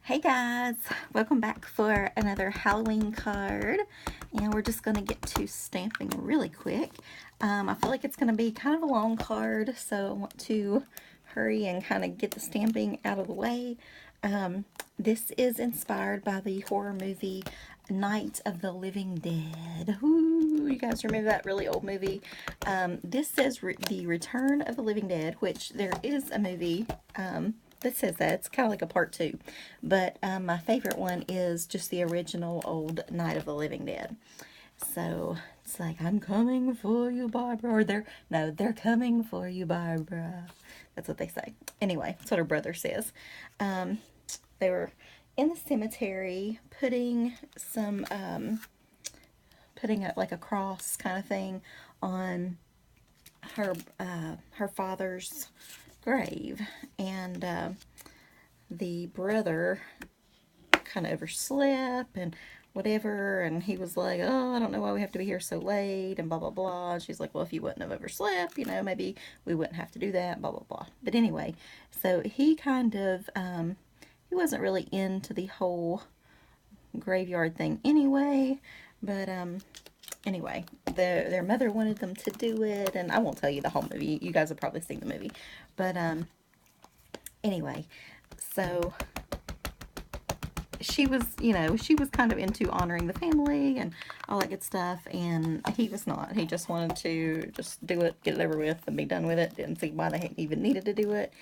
Hey guys, welcome back for another Halloween card, and we're just going to get to stamping really quick. I feel like it's going to be kind of a long card, so I want to hurry and kind of get the stamping out of the way. This is inspired by the horror movie Night of the Living Dead. Ooh, you guys remember that really old movie? This says The Return of the Living Dead, which there is a movie that says that. It's kind of like a part two. But my favorite one is just the original old Night of the Living Dead. So it's like, I'm coming for you, Barbara. Or they're coming for you, Barbara. That's what they say. Anyway, that's what her brother says. They were in the cemetery putting some, putting like a cross kind of thing on her father's grave, and the brother kind of overslept and whatever, and he was like, oh, I don't know why we have to be here so late, and blah blah blah. And she's like, well, if you wouldn't have overslept, maybe we wouldn't have to do that, blah blah blah. But anyway, so he kind of he wasn't really into the whole graveyard thing anyway, but anyway, their mother wanted them to do it, and I won't tell you the whole movie. You guys have probably seen the movie. But anyway, so she was, she was kind of into honoring the family and all that good stuff, and he was not. He just wanted to just do it, get it over with, and be done with it. Didn't see why they even needed to do it.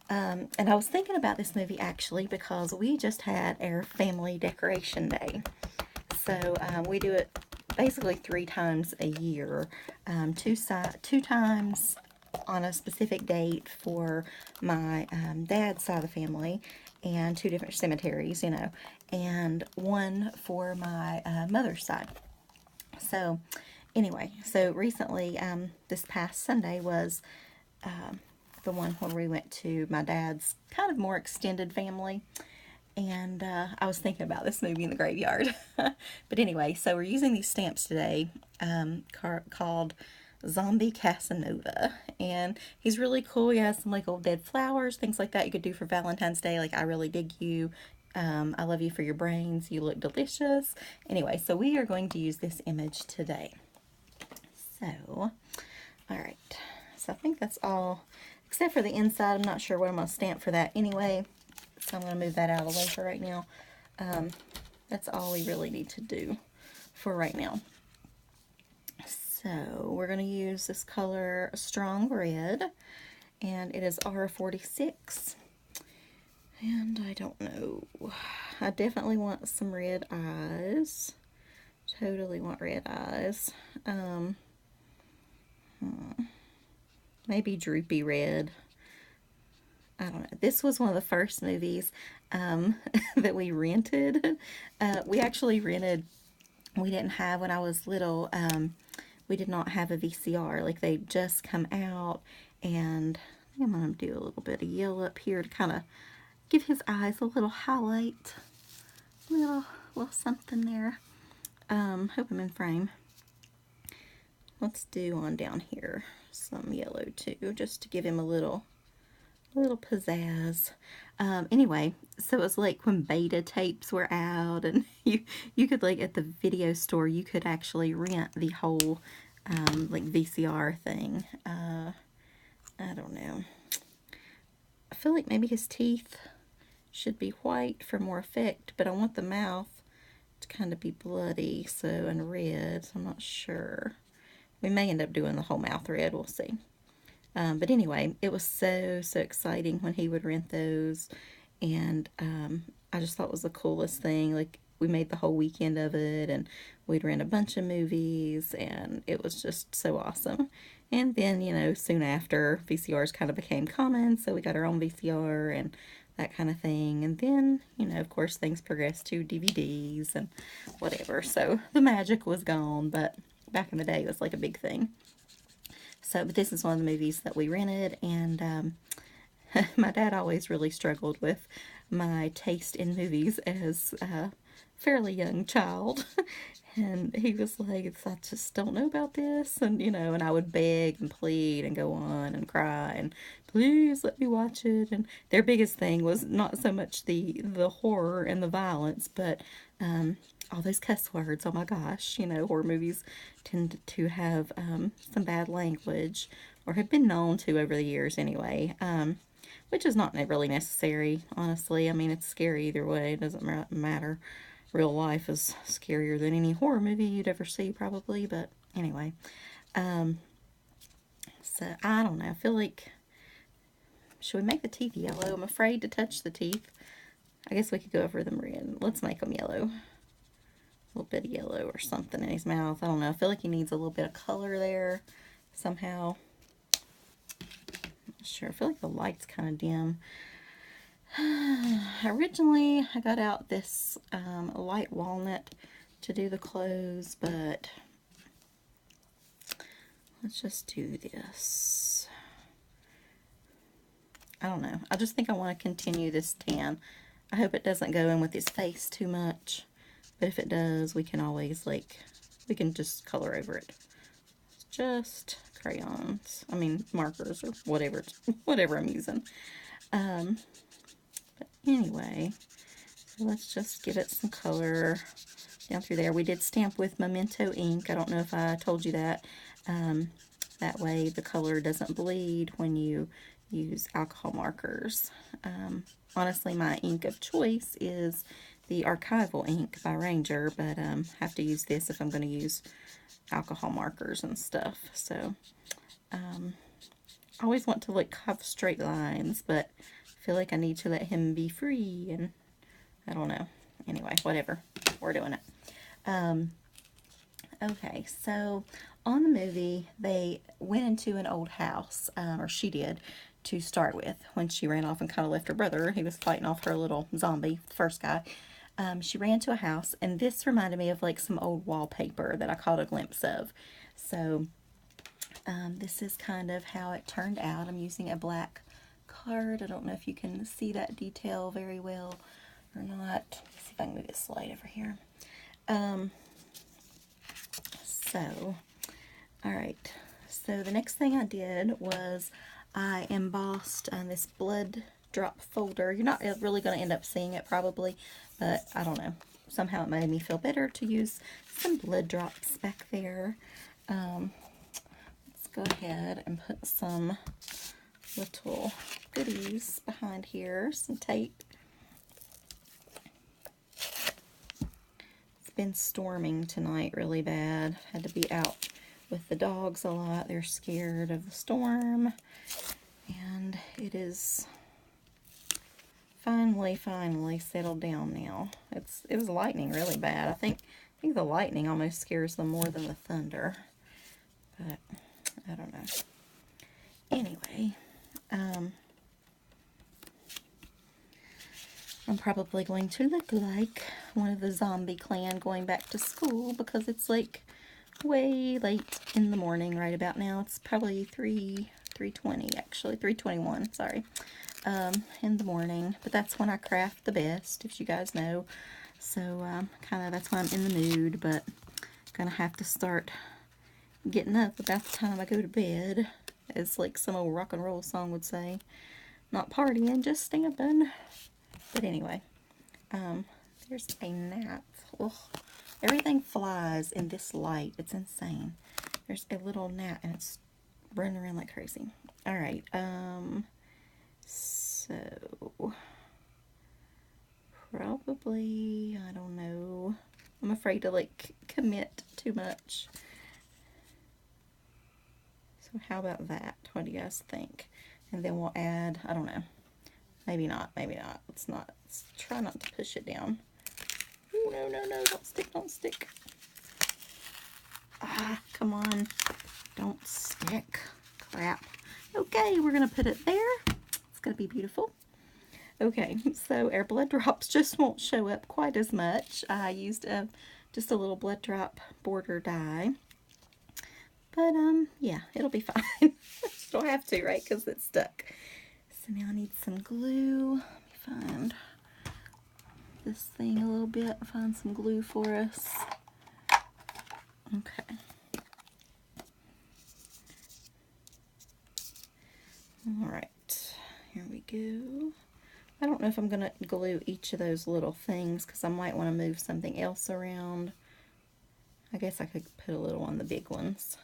And I was thinking about this movie actually because we just had our family decoration day. So we do it basically 3 times a year, two times on a specific date for my dad's side of the family, and 2 different cemeteries, and one for my mother's side. So anyway, so recently, this past Sunday was the one where we went to my dad's kind of more extended family. And I was thinking about this movie in the graveyard. But anyway, so we're using these stamps today called Zombie Casanova. And he's really cool. He has some like old dead flowers, things like that you could do for Valentine's Day. Like, I really dig you. I love you for your brains. You look delicious. Anyway, so we are going to use this image today. So, alright. So I think that's all. Except for the inside. I'm not sure what I'm going to stamp for that anyway. So I'm going to move that out of the way for right now. That's all we really need to do for right now. So we're going to use this color Strong Red, and it is R46. And I don't know. I definitely want some red eyes. Totally want red eyes. Maybe droopy red. I don't know. This was one of the first movies that we rented. We actually rented, we didn't have, when I was little, we did not have a VCR. Like, they just come out, and I think I'm going to do a little bit of yellow up here to kind of give his eyes a little highlight. Little something there. Hope I'm in frame. Let's do on down here some yellow too, just to give him a little pizzazz. Anyway, so it was like when beta tapes were out, and you could, like, at the video store, you could actually rent the whole like VCR thing. I don't know. I feel like maybe his teeth should be white for more effect, but I want the mouth to kind of be bloody, so, and red, so I'm not sure. We may end up doing the whole mouth red, we'll see. But anyway, it was so exciting when he would rent those, and I just thought it was the coolest thing. Like, we made the whole weekend of it, and we'd rent a bunch of movies, and it was just so awesome. And then, soon after, VCRs kind of became common, so we got our own VCR and that kind of thing. And then, of course, things progressed to DVDs and whatever, so the magic was gone, but back in the day, it was like a big thing. So, but this is one of the movies that we rented, and my dad always really struggled with my taste in movies as fairly young child. And he was like, I just don't know about this. And, you know, and I would beg and plead and go on and cry and please let me watch it. And their biggest thing was not so much the horror and the violence, but all those cuss words. Oh my gosh, you know, horror movies tend to have some bad language, or have been known to over the years anyway. Which is not really necessary, honestly. I mean, it's scary either way. It doesn't matter. Real life is scarier than any horror movie you'd ever see, probably. But anyway, so I don't know. I feel like, should we make the teeth yellow? I'm afraid to touch the teeth. I guess we could go over them red. Let's make them yellow. A little bit of yellow or something in his mouth. I don't know. I feel like he needs a little bit of color there somehow. Sure, I feel like the light's kind of dim. Originally, I got out this light walnut to do the clothes, but let's just do this. I don't know. I just think I want to continue this tan. I hope it doesn't go in with his face too much, but if it does, we can always, like, we can just color over it. It's just crayons. I mean, markers or whatever I'm using. But anyway, so let's just give it some color down through there. We did stamp with Memento ink. I don't know if I told you that. That way the color doesn't bleed when you use alcohol markers. Honestly, my ink of choice is the archival ink by Ranger, but I have to use this if I'm going to use alcohol markers and stuff. So I always want to like have straight lines, but I feel like I need to let him be free, and I don't know. Anyway, whatever. We're doing it. Okay, so on the movie, they went into an old house, or she did, to start with, when she ran off and kind of left her brother. He was fighting off her little zombie, the first guy. She ran to a house, and this reminded me of like some old wallpaper that I caught a glimpse of. So this is kind of how it turned out. I'm using a black card. I don't know if you can see that detail very well or not. Let's see if I can move this light over here. So, alright, so the next thing I did was I embossed this blood drop folder. You're not really going to end up seeing it probably, but I don't know. Somehow it made me feel better to use some blood drops back there. Let's go ahead and put some little goodies behind here, some tape. Been storming tonight really bad. Had to be out with the dogs a lot. They're scared of the storm, and it is finally settled down now. It was lightning really bad. I think the lightning almost scares them more than the thunder, but I don't know. Anyway, I'm probably going to look like one of the zombie clan going back to school, because it's like way late in the morning right about now. It's probably 3:20 actually, 3:21, sorry, in the morning. But that's when I craft the best, if you guys know. So kind of that's why I'm in the mood, but gonna have to start getting up about the time I go to bed, as like some old rock and roll song would say. Not partying, just stamping. But anyway, there's a gnat. Ugh. Everything flies in this light. It's insane. There's a little gnat, and it's running around like crazy. Alright, so probably, I don't know. I'm afraid to like commit too much. So how about that? What do you guys think? And then we'll add, I don't know. Maybe not, maybe not. Let's try not to push it down. Ooh, no, don't stick. Ah, come on. Don't stick. Crap. Okay, we're going to put it there. It's going to be beautiful. Okay, so our blood drops just won't show up quite as much. I used just a little blood drop border die. But, yeah, it'll be fine. Don't have to, right? Because it's stuck. So now I need some glue. Let me find. this thing a little bit, find some glue for us. Okay. All right, here we go. I don't know if I'm going to glue each of those little things because I might want to move something else around. I guess I could put a little on the big ones.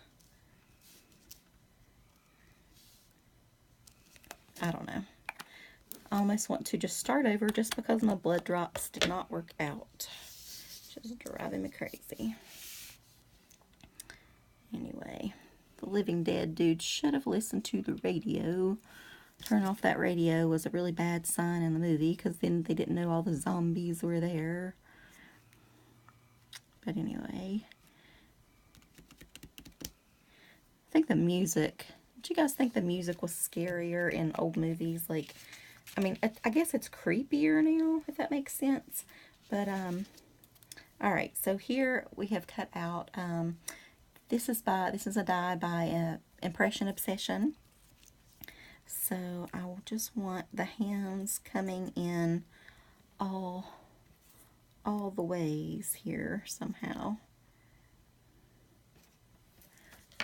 I don't know. I almost want to just start over just because my blood drops did not work out. Just driving me crazy. Anyway, the living dead dude should have listened to the radio. Turn off that radio was a really bad sign in the movie because then they didn't know all the zombies were there. But anyway, I think the music, did you guys think the music was scarier in old movies? Like, I mean, I guess it's creepier now, if that makes sense. But, all right, so here we have cut out, this is a die by Impression Obsession. So I will just want the hands coming in all the ways here somehow.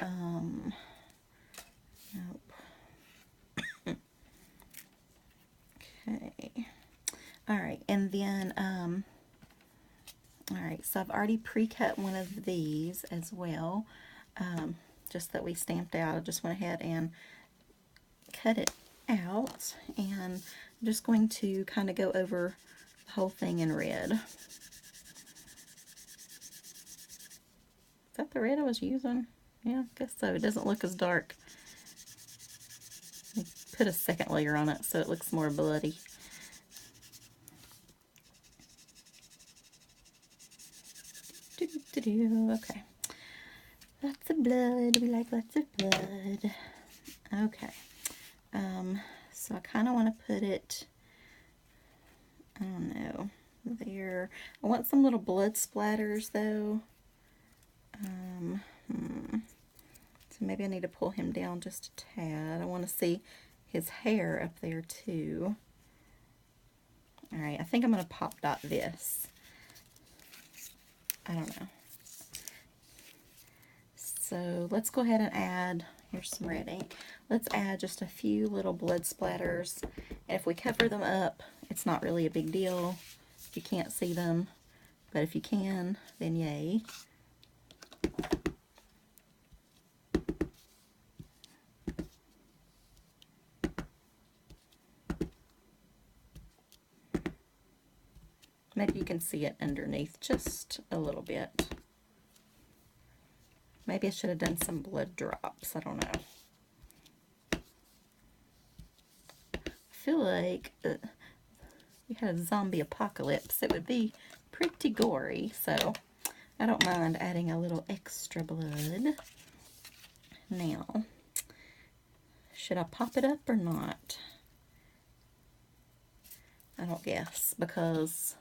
Nope. Okay. All right, and then, all right, so I've already pre-cut one of these as well, just that we stamped out. I just went ahead and cut it out, and I'm just going to kind of go over the whole thing in red. Is that the red I was using? Yeah, I guess so. It doesn't look as dark. Put a second layer on it so it looks more bloody. Okay. Lots of blood. We like lots of blood. Okay. So I kind of want to put it, I don't know, there. I want some little blood splatters though. So maybe I need to pull him down just a tad. I want to see his hair up there too. All right, I think I'm going to pop dot this. I don't know. So let's go ahead and add, here's some red ink. Let's add just a few little blood splatters. And if we cover them up, it's not really a big deal if you can't see them. But if you can, then yay. Maybe you can see it underneath just a little bit. Maybe I should have done some blood drops. I don't know. I feel like we had a zombie apocalypse. It would be pretty gory, so I don't mind adding a little extra blood. Now, should I pop it up or not? I don't guess because,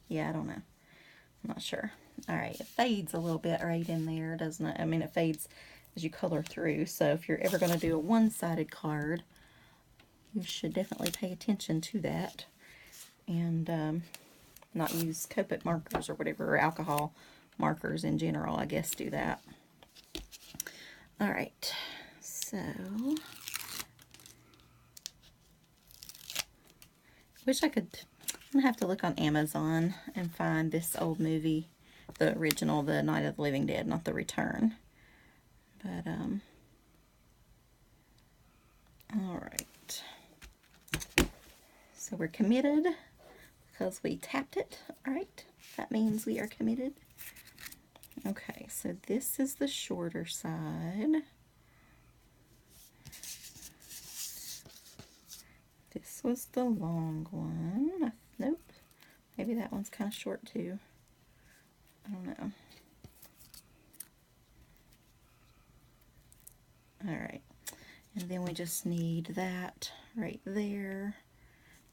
yeah, I don't know. I'm not sure. All right, it fades a little bit right in there, doesn't it? I mean, it fades as you color through, so if you're ever going to do a one-sided card, you should definitely pay attention to that and not use Copic markers or whatever, or alcohol markers in general, I guess, do that. All right, so wish I could. I'm gonna have to look on Amazon and find this old movie, the original, the Night of the Living Dead, not the Return. But all right. So we're committed because we tapped it. All right, that means we are committed. Okay, so this is the shorter side. This was the long one. Nope. Maybe that one's kind of short too. I don't know. All right. And then we just need that right there.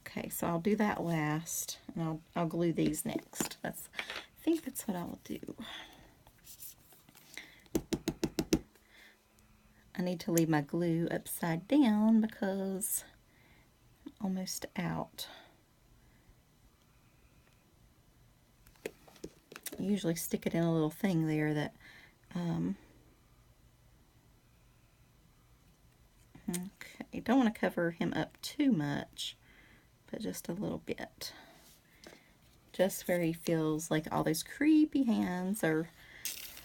Okay, so I'll do that last, and I'll glue these next. I think that's what I'll do. I need to leave my glue upside down because I'm almost out. usually stick it in a little thing there that, okay, don't want to cover him up too much, but just a little bit. Just where he feels like all those creepy hands are,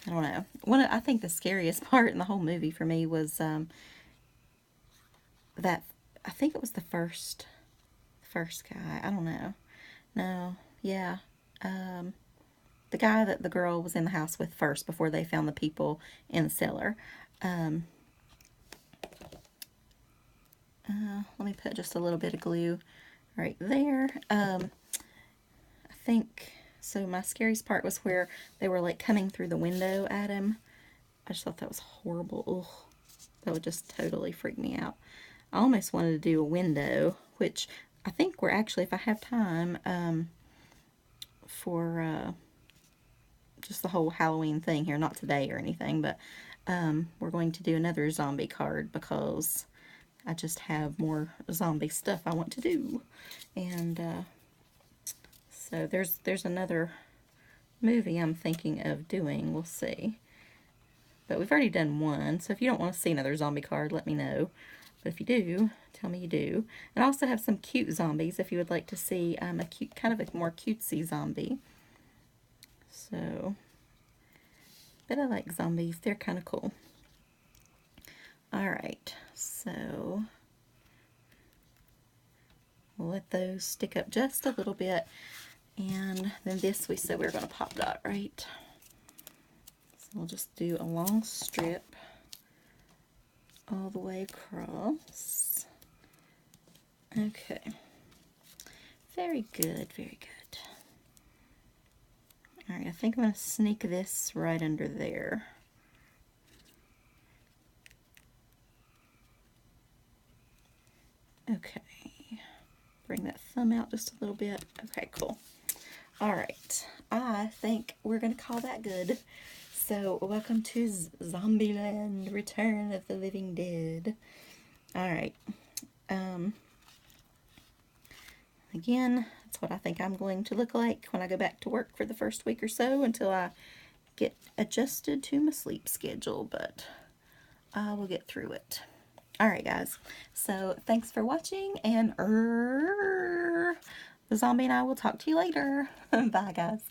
I don't know. I think the scariest part in the whole movie for me was that, I think it was the first guy. I don't know. No, yeah. The guy that the girl was in the house with first before they found the people in the cellar. Let me put just a little bit of glue right there. I think, so my scariest part was where they were like coming through the window at him. I just thought that was horrible. Ugh, that would just totally freak me out. I almost wanted to do a window, which I think we're actually, if I have time, for just the whole Halloween thing here, not today or anything, but we're going to do another zombie card because I just have more zombie stuff I want to do. And so there's another movie I'm thinking of doing. We'll see. But we've already done one, so if you don't want to see another zombie card, let me know. But if you do, tell me you do. And I also have some cute zombies if you would like to see a cute, kind of a more cutesy zombie. So, but I like zombies. They're kind of cool. Alright, so we'll let those stick up just a little bit. And then this we said we were going to pop dot, right? So we'll just do a long strip all the way across. Okay. Very good, very good. Alright, I think I'm going to sneak this right under there. Okay. Bring that thumb out just a little bit. Okay, cool. Alright, I think we're going to call that good. So, welcome to Zombieland, Return of the Living Dead. Alright. Again, that's what I think I'm going to look like when I go back to work for the first week or so until I get adjusted to my sleep schedule, but I will get through it. Alright, guys. So, thanks for watching, and the zombie and I will talk to you later. Bye, guys.